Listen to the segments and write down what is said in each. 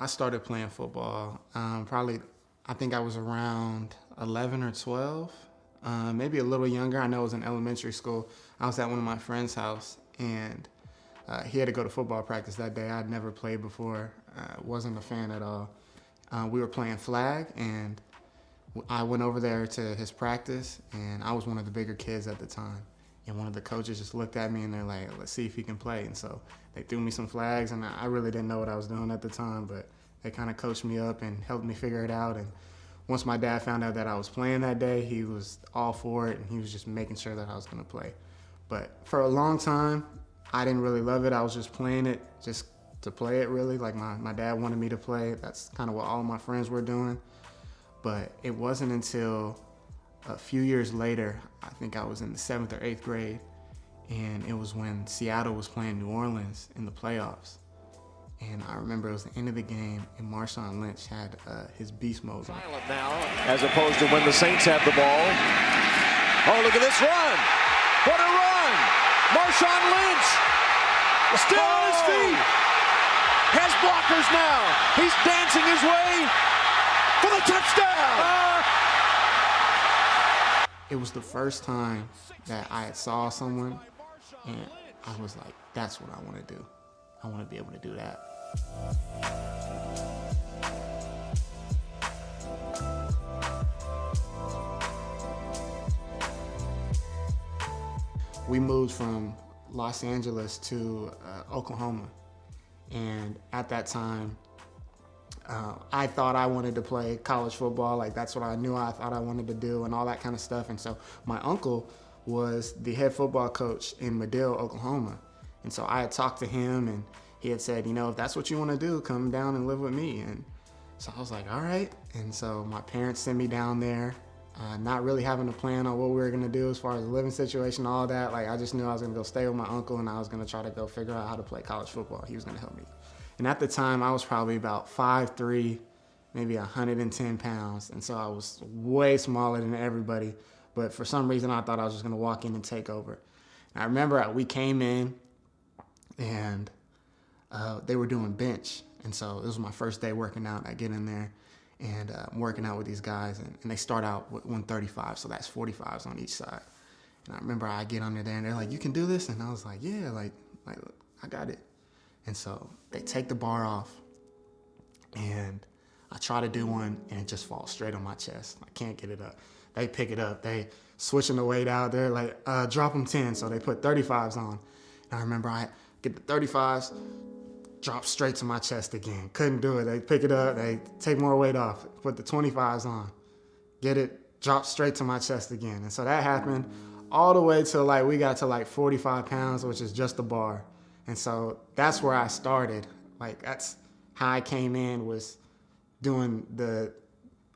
I started playing football I think I was around 11 or 12, maybe a little younger. I know it was in elementary school. I was at one of my friend's house, and he had to go to football practice that day. I'd never played before, wasn't a fan at all. We were playing flag, and I went over there to his practice, and I was one of the bigger kids at the time. And one of the coaches just looked at me, and they're like, let's see if he can play. And so they threw me some flags, and I really didn't know what I was doing at the time, but they kind of coached me up and helped me figure it out. And once my dad found out that I was playing that day, he was all for it, and he was just making sure that I was going to play. But for a long time, I didn't really love it. I was just playing it just to play it, really. Like my dad wanted me to play. That's kind of what all of my friends were doing. But it wasn't until a few years later, I think I was in the 7th or 8th grade, and it was when Seattle was playing New Orleans in the playoffs. And I remember it was the end of the game, and Marshawn Lynch had his beast mode on. Silent now, as opposed to when the Saints have the ball. Oh, look at this run! What a run! Marshawn Lynch still on his feet. Has blockers now. He's dancing his way for the touchdown. It was the first time that I had saw someone, and I was like, that's what I want to do. I want to be able to do that. We moved from Los Angeles to Oklahoma, and at that time, I thought I wanted to play college football. Like, that's what I thought I wanted to do, and all that kind of stuff. And so my uncle was the head football coach in Medill, Oklahoma. And so I had talked to him, and he had said, you know, if that's what you want to do, come down and live with me. And so I was like, all right. And so my parents sent me down there, not really having a plan on what we were going to do as far as the living situation, all that. Like, I just knew I was going to go stay with my uncle, and I was going to try to go figure out how to play college football. He was going to help me. And at the time, I was probably about 5'3", maybe 110 pounds. And so I was way smaller than everybody. But for some reason, I thought I was just going to walk in and take over. And I remember we came in, and they were doing bench. And so it was my first day working out. I get in there, and I'm working out with these guys. And they start out with 135, so that's 45s on each side. And I remember I get under there, and they're like, you can do this? And I was like, yeah, like I got it. And so they take the bar off, and I try to do one, and it just falls straight on my chest. I can't get it up. They pick it up. They switching the weight out. They're like, drop them 10. So they put 35s on. And I remember I get the 35s, drop straight to my chest again. Couldn't do it. They pick it up. They take more weight off. Put the 25s on. Get it, drop straight to my chest again. And so that happened all the way till we got to 45 pounds, which is just the bar. And so that's where I started. That's how I came in, was doing the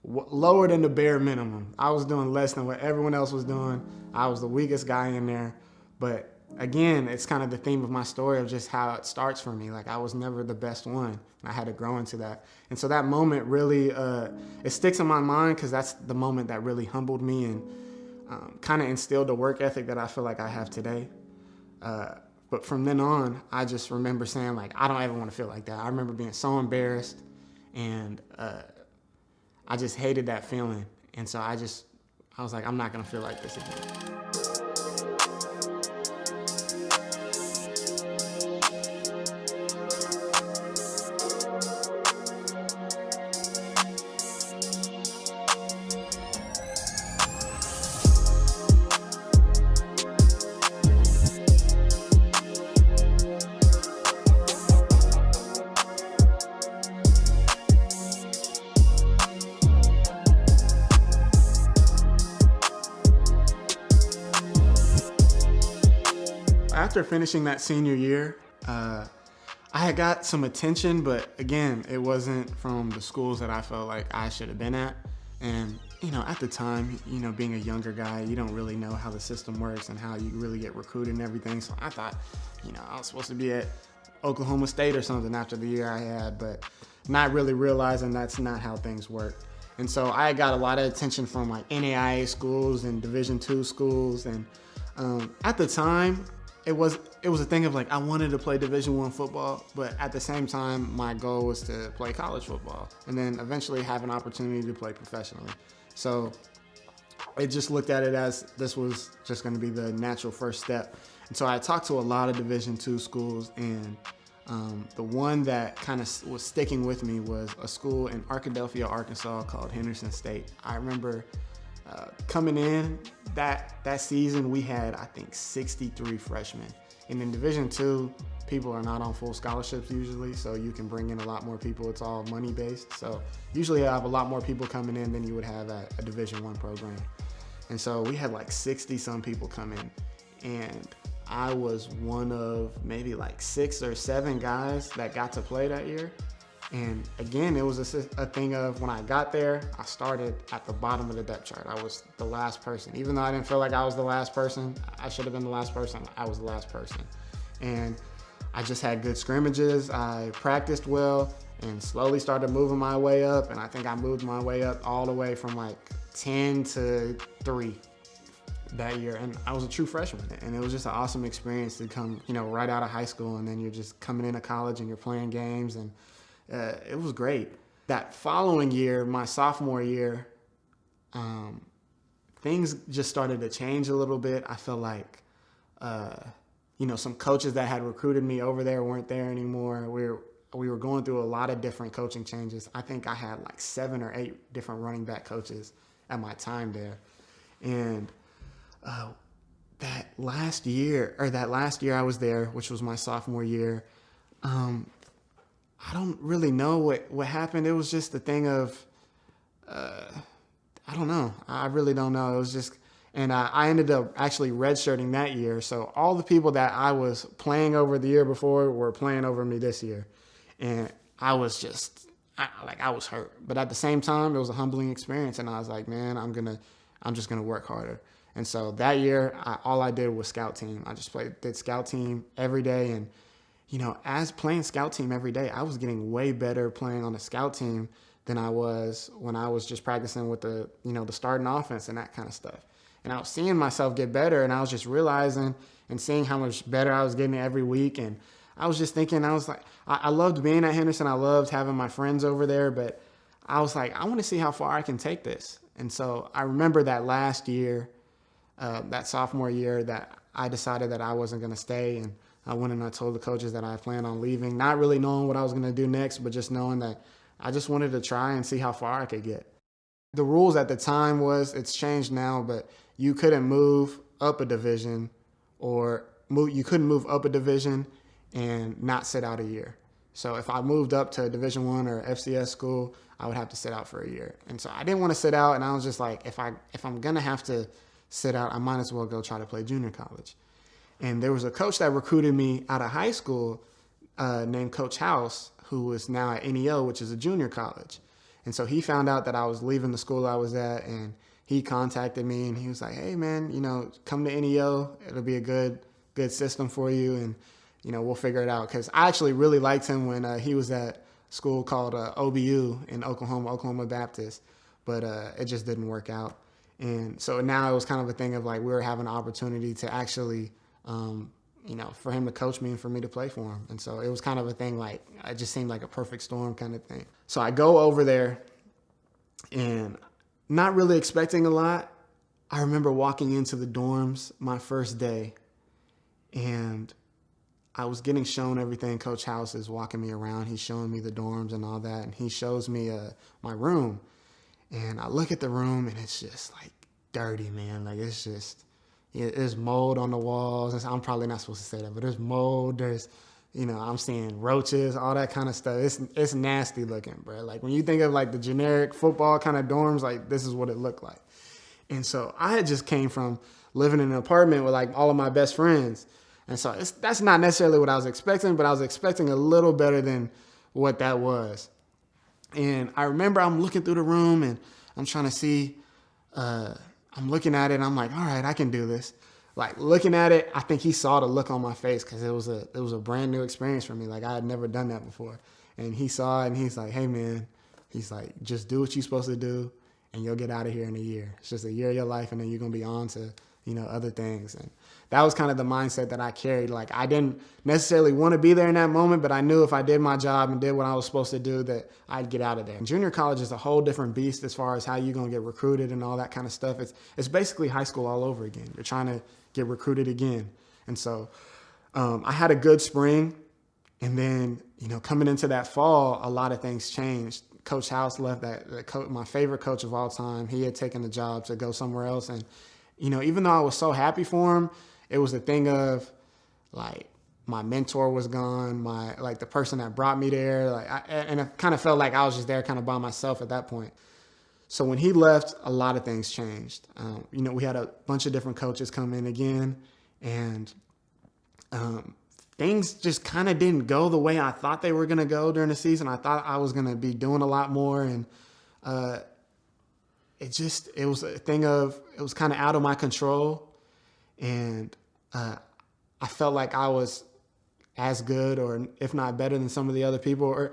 lower than the bare minimum. I was doing less than what everyone else was doing. I was the weakest guy in there. But again, it's kind of the theme of my story of just how it starts for me. I was never the best one, and I had to grow into that. And so that moment really, it sticks in my mind because that's the moment that really humbled me and kind of instilled the work ethic that I feel like I have today. But from then on, I just remember saying, I don't ever want to feel like that. I remember being so embarrassed, and I just hated that feeling. And so I was like, I'm not going to feel like this again. After finishing that senior year, I had got some attention, but again, it wasn't from the schools that I felt like I should have been at. And, at the time, being a younger guy, you don't really know how the system works and how you really get recruited and everything. So I thought, I was supposed to be at Oklahoma State or something after the year I had, but not really realizing that's not how things work. And so I got a lot of attention from NAIA schools and Division II schools. And at the time, it was a thing of like I wanted to play Division I football, but at the same time my goal was to play college football and then eventually have an opportunity to play professionally. So I just looked at it as this was just going to be the natural first step. And so I talked to a lot of Division II schools, and the one that kind of was sticking with me was a school in Arkadelphia, Arkansas called Henderson State. I remember coming in that season, we had, I think, 63 freshmen. And in Division II, people are not on full scholarships usually, so you can bring in a lot more people. It's all money-based. So usually I have a lot more people coming in than you would have at a Division I program. And so we had like 60-some people come in. And I was one of maybe like 6 or 7 guys that got to play that year. And again, it was a thing of when I got there, I started at the bottom of the depth chart. I was the last person. Even though I didn't feel like I was the last person, I should have been the last person, I was the last person. And I just had good scrimmages, I practiced well, and slowly started moving my way up. And I think I moved my way up all the way from like 10 to 3 that year. And I was a true freshman. And it was just an awesome experience to come, right out of high school, and then you're just coming into college and you're playing games, and it was great. That following year, my sophomore year, things just started to change a little bit. I felt like, some coaches that had recruited me over there weren't there anymore. We were going through a lot of different coaching changes. I think I had like 7 or 8 different running back coaches at my time there. And that last year I was there, which was my sophomore year, I don't really know what happened. It was just a thing of, I don't know. I really don't know. It was just, and I ended up actually redshirting that year. So all the people that I was playing over the year before were playing over me this year. And I was just, I was hurt. But at the same time, it was a humbling experience. And I was like, man, I'm just going to work harder. And so that year, all I did was scout team. I just did scout team every day. And as playing scout team every day, I was getting way better playing on the scout team than I was when I was just practicing with the starting offense and that kind of stuff. And I was seeing myself get better, and I was just realizing and seeing how much better I was getting every week. And I was just thinking, I was like, I loved being at Henderson. I loved having my friends over there, but I was like, I want to see how far I can take this. And so I remember that last year, that sophomore year, that I decided that I wasn't going to stay. And I went and I told the coaches that I planned on leaving, not really knowing what I was going to do next, but just knowing that I just wanted to try and see how far I could get. The rules at the time it's changed now, but you couldn't move up a division you couldn't move up a division and not sit out a year. So if I moved up to a Division I or FCS school, I would have to sit out for a year. And so I didn't want to sit out, and I was just like, if I'm going to have to sit out, I might as well go try to play junior college. And there was a coach that recruited me out of high school named Coach House, who is now at NEO, which is a junior college. And so he found out that I was leaving the school I was at, and he contacted me, and he was like, hey, man, come to NEO. It'll be a good system for you, and, we'll figure it out. Because I actually really liked him when he was at a school called OBU in Oklahoma Baptist, but it just didn't work out. And so now it was kind of a thing of like we were having an opportunity to actually for him to coach me and for me to play for him. And so it was kind of a thing like, it just seemed like a perfect storm kind of thing. So I go over there and not really expecting a lot. I remember walking into the dorms my first day, and I was getting shown everything. Coach House is walking me around. He's showing me the dorms and all that. And he shows me my room. And I look at the room, and it's just like dirty, man. Like there's mold on the walls. I'm probably not supposed to say that, but there's mold. There's, I'm seeing roaches, all that kind of stuff. It's nasty looking, bro. Like when you think of like the generic football kind of dorms, like this is what it looked like. And so I had just came from living in an apartment with like all of my best friends. And so that's not necessarily what I was expecting, but I was expecting a little better than what that was. And I remember I'm looking through the room, and I'm trying to see, I'm looking at it, and I'm like, all right, I can do this. Like looking at it, I think he saw the look on my face because it was a brand new experience for me. Like I had never done that before. And he saw it, and he's like, hey, man, he's like, just do what you're supposed to do, and you'll get out of here in a year. It's just a year of your life, and then you're going to be on to other things. And that was kind of the mindset that I carried. Like, I didn't necessarily want to be there in that moment, but I knew if I did my job and did what I was supposed to do, that I'd get out of there. And junior college is a whole different beast as far as how you're going to get recruited and all that kind of stuff. It's basically high school all over again. You're trying to get recruited again. And so I had a good spring. And then, coming into that fall, a lot of things changed. Coach House left, my favorite coach of all time. He had taken the job to go somewhere else. And, even though I was so happy for him, it was a thing of, like, my mentor was gone, the person that brought me there. And it kind of felt like I was just there kind of by myself at that point. So when he left, a lot of things changed. We had a bunch of different coaches come in again, and things just kind of didn't go the way I thought they were going to go during the season. I thought I was going to be doing a lot more, and it was a thing of, it was kind of out of my control, and I felt like I was as good, or if not better than some of the other people, or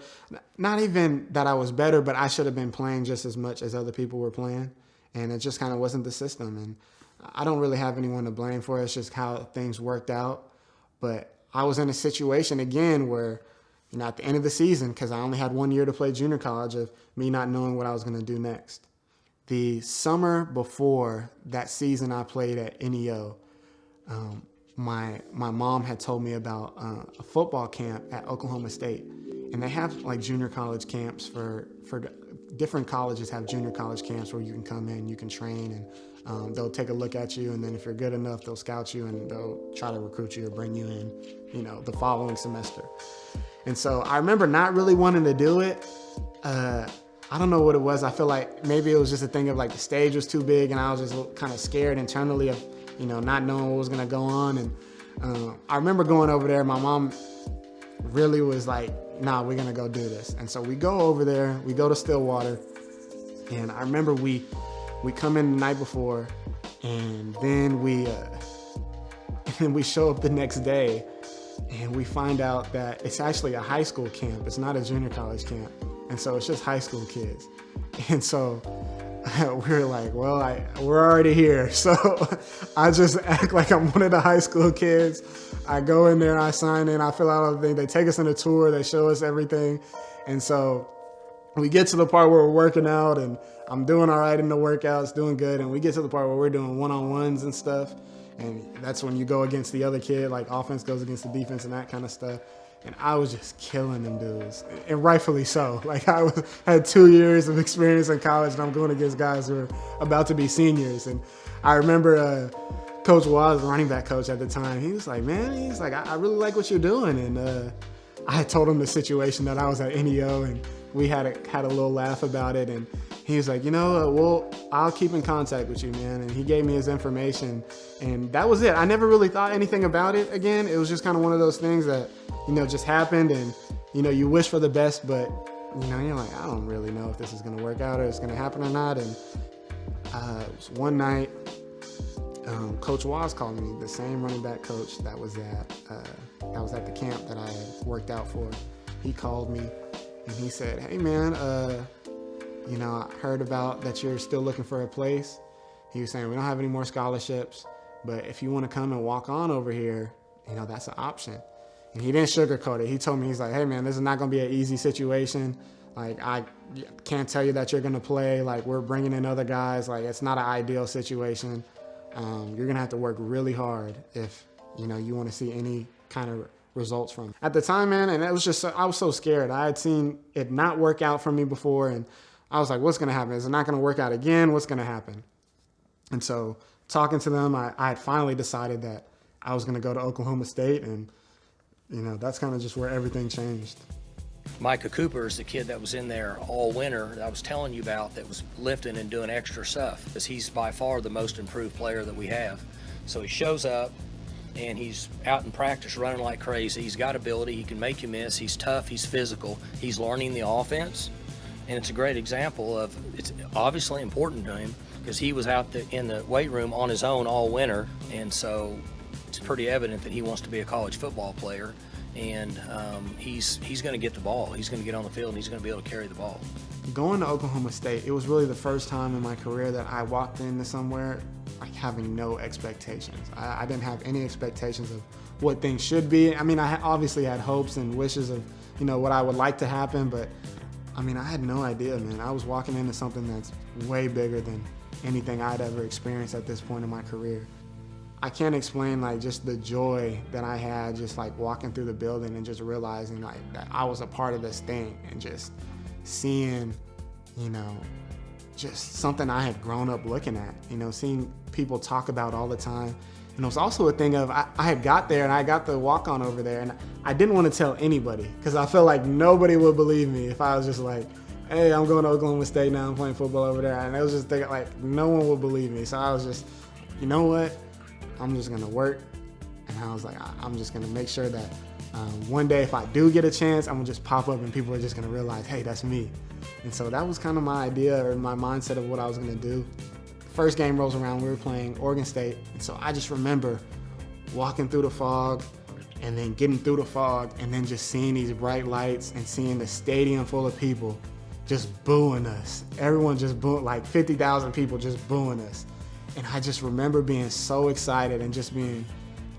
not even that I was better, but I should have been playing just as much as other people were playing, and it just kind of wasn't the system. And I don't really have anyone to blame for it. It's just how things worked out. But I was in a situation again where, at the end of the season, because I only had 1 year to play junior college, of me not knowing what I was going to do next. The summer before that season I played at NEO, my mom had told me about a football camp at Oklahoma State. And they have like junior college camps for different colleges have junior college camps where you can come in, you can train, and they'll take a look at you, and then if you're good enough, they'll scout you and they'll try to recruit you or bring you in, the following semester. And so I remember not really wanting to do it. I don't know what it was. I feel like maybe it was just a thing of like the stage was too big, and I was just kind of scared internally of, not knowing what was going to go on. And I remember going over there. My mom really was like, nah, we're going to go do this. And so we go over there. We go to Stillwater. And I remember we come in the night before, and then we show up the next day, and we find out that it's actually a high school camp. It's not a junior college camp. And so it's just high school kids. And so we were like, well, we're already here. So I just act like I'm one of the high school kids. I go in there, I sign in, I fill out everything. They take us on a tour, they show us everything. And so we get to the part where we're working out, and I'm doing all right in the workouts, doing good. And we get to the part where we're doing one-on-ones and stuff. And that's when you go against the other kid, like offense goes against the defense and that kind of stuff. And I was just killing them dudes, and rightfully so. Like, had 2 years of experience in college, and I'm going against guys who are about to be seniors. And I remember Coach Waz, the running back coach at the time, he was like, man, I really like what you're doing. And I had told him the situation that I was at NEO, and we had a little laugh about it. And he was like, I'll keep in contact with you, man. And he gave me his information, and that was it. I never really thought anything about it again. It was just kind of one of those things that, just happened, and, you wish for the best, but, you're like, I don't really know if this is going to work out or it's going to happen or not. And it was one night, Coach Waz called me, the same running back coach that was at the camp that I had worked out for. He called me, and he said, hey, man, I heard about that you're still looking for a place. He was saying, we don't have any more scholarships, but if you want to come and walk on over here, that's an option. And he didn't sugarcoat it. He told me, he's like, hey, man, this is not going to be an easy situation. Like, I can't tell you that you're going to play. Like, we're bringing in other guys. Like, it's not an ideal situation. You're going to have to work really hard if, you want to see any kind of results from it. At the time, man, and it was just, I was so scared. I had seen it not work out for me before, and I was like, what's going to happen? Is it not going to work out again? What's going to happen? And so talking to them, I had finally decided that I was going to go to Oklahoma State, and that's kind of just where everything changed. Micah Cooper is the kid that was in there all winter that I was telling you about, that was lifting and doing extra stuff, because he's by far the most improved player that we have. So he shows up, and he's out in practice running like crazy. He's got ability. He can make you miss. He's tough. He's physical. He's learning the offense. And it's a great example of, it's obviously important to him because he was out in the weight room on his own all winter. And so it's pretty evident that he wants to be a college football player. And he's going to get the ball. He's going to get on the field, and he's going to be able to carry the ball. Going to Oklahoma State, it was really the first time in my career that I walked into somewhere like having no expectations. I didn't have any expectations of what things should be. I mean, I obviously had hopes and wishes of, you know, what I would like to happen, but I mean, I had no idea, man. I was walking into something that's way bigger than anything I'd ever experienced at this point in my career. I can't explain like just the joy that I had just like walking through the building and just realizing like that I was a part of this thing and just seeing, you know, just something I had grown up looking at, you know, seeing people talk about all the time. And it was also a thing of I had got there and I got the walk on over there and I didn't want to tell anybody because I felt like nobody would believe me if I was just like, hey, I'm going to Oklahoma State now, I'm playing football over there. And I was just thinking like no one would believe me. So I was just, you know what? I'm just gonna work, and I was like, I'm just gonna make sure that one day if I do get a chance, I'm gonna just pop up and people are just gonna realize, hey, that's me. And so that was kind of my idea or my mindset of what I was gonna do. First game rolls around, we were playing Oregon State, and so I just remember walking through the fog and then getting through the fog and then just seeing these bright lights and seeing the stadium full of people just booing us. Everyone just booing, like 50,000 people just booing us. And I just remember being so excited and just being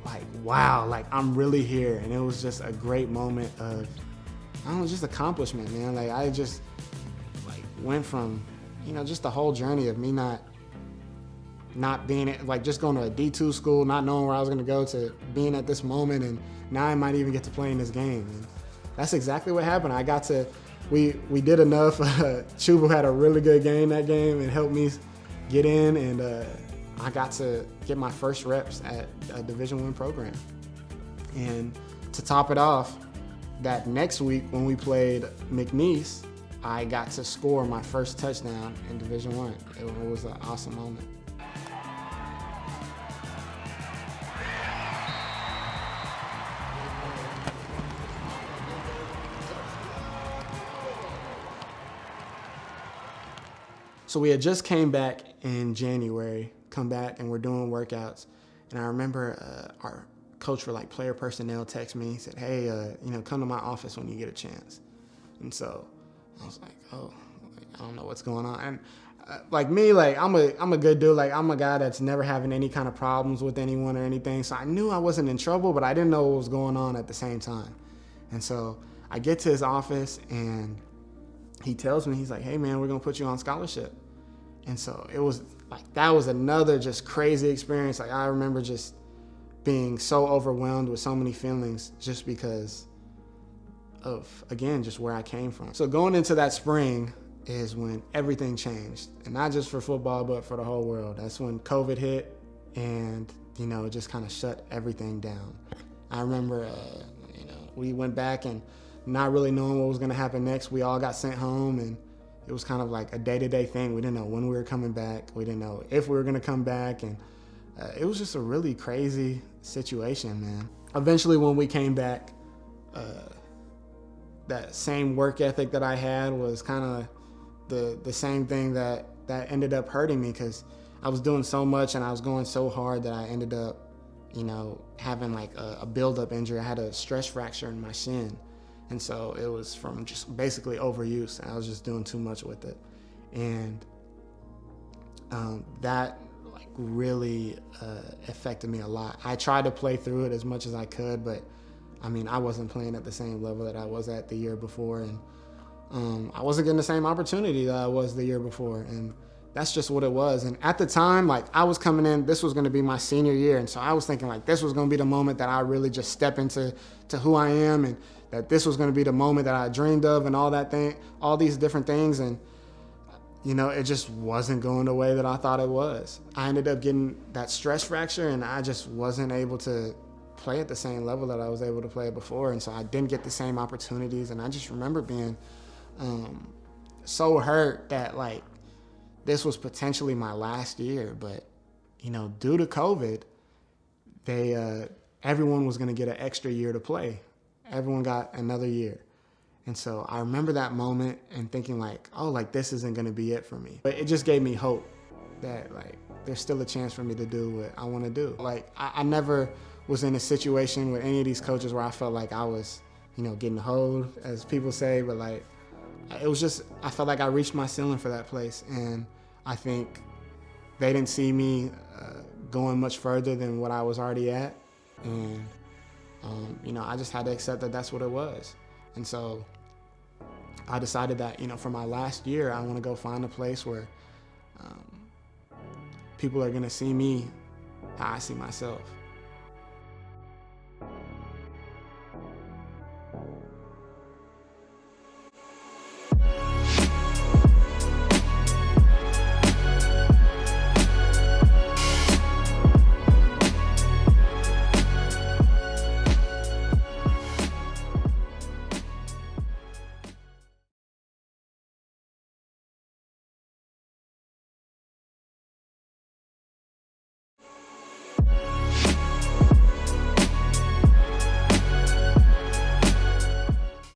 like, wow, like I'm really here. And it was just a great moment of, I don't know, just accomplishment, man. Like I just like went from, you know, just the whole journey of me not being like just going to a D2 school, not knowing where I was going to go to being at this moment. And now I might even get to play in this game. And that's exactly what happened. I got to, we did enough. Chubu had a really good game that game and helped me get in, and I got to get my first reps at a Division I program. And to top it off, that next week when we played McNeese, I got to score my first touchdown in Division I. It was an awesome moment. So we had just came back in January, come back and we're doing workouts. And I remember our coach for like player personnel texted me, said, hey, you know, come to my office when you get a chance. And so I was like, oh, I don't know what's going on. And like me, like I'm a good dude. Like I'm a guy that's never having any kind of problems with anyone or anything. So I knew I wasn't in trouble, but I didn't know what was going on at the same time. And so I get to his office and he tells me, he's like, hey man, we're gonna put you on scholarship. And so it was like, that was another just crazy experience. Like I remember just being so overwhelmed with so many feelings just because of, again, just where I came from. So going into that spring is when everything changed, and not just for football, but for the whole world. That's when COVID hit and, you know, it just kind of shut everything down. I remember, you know, we went back and not really knowing what was gonna happen next. We all got sent home and it was kind of like a day-to-day thing. We didn't know when we were coming back. We didn't know if we were gonna come back. And it was just a really crazy situation, man. Eventually when we came back, that same work ethic that I had was kind of the same thing that ended up hurting me, because I was doing so much and I was going so hard that I ended up, you know, having like a build-up injury. I had a stress fracture in my shin. And so it was from just basically overuse. I was just doing too much with it. And that like really affected me a lot. I tried to play through it as much as I could, but I mean, I wasn't playing at the same level that I was at the year before. And I wasn't getting the same opportunity that I was the year before. And that's just what it was. And at the time, like I was coming in, this was going to be my senior year. And so I was thinking like this was going to be the moment that I really just step into who I am, and that this was going to be the moment that I dreamed of and all that thing, all these different things. And, you know, it just wasn't going the way that I thought it was. I ended up getting that stress fracture and I just wasn't able to play at the same level that I was able to play before. And so I didn't get the same opportunities. And I just remember being so hurt that like this was potentially my last year. But, you know, due to COVID, everyone was going to get an extra year to play. Everyone got another year. And so I remember that moment and thinking like, oh, like this isn't going to be it for me. But it just gave me hope that like there's still a chance for me to do what I want to do. Like I never was in a situation with any of these coaches where I felt like I was, you know, getting hoed, as people say, but like it was just, I felt like I reached my ceiling for that place. And I think they didn't see me going much further than what I was already at. And, I just had to accept that that's what it was. And so I decided that, for my last year, I want to go find a place where people are going to see me how I see myself.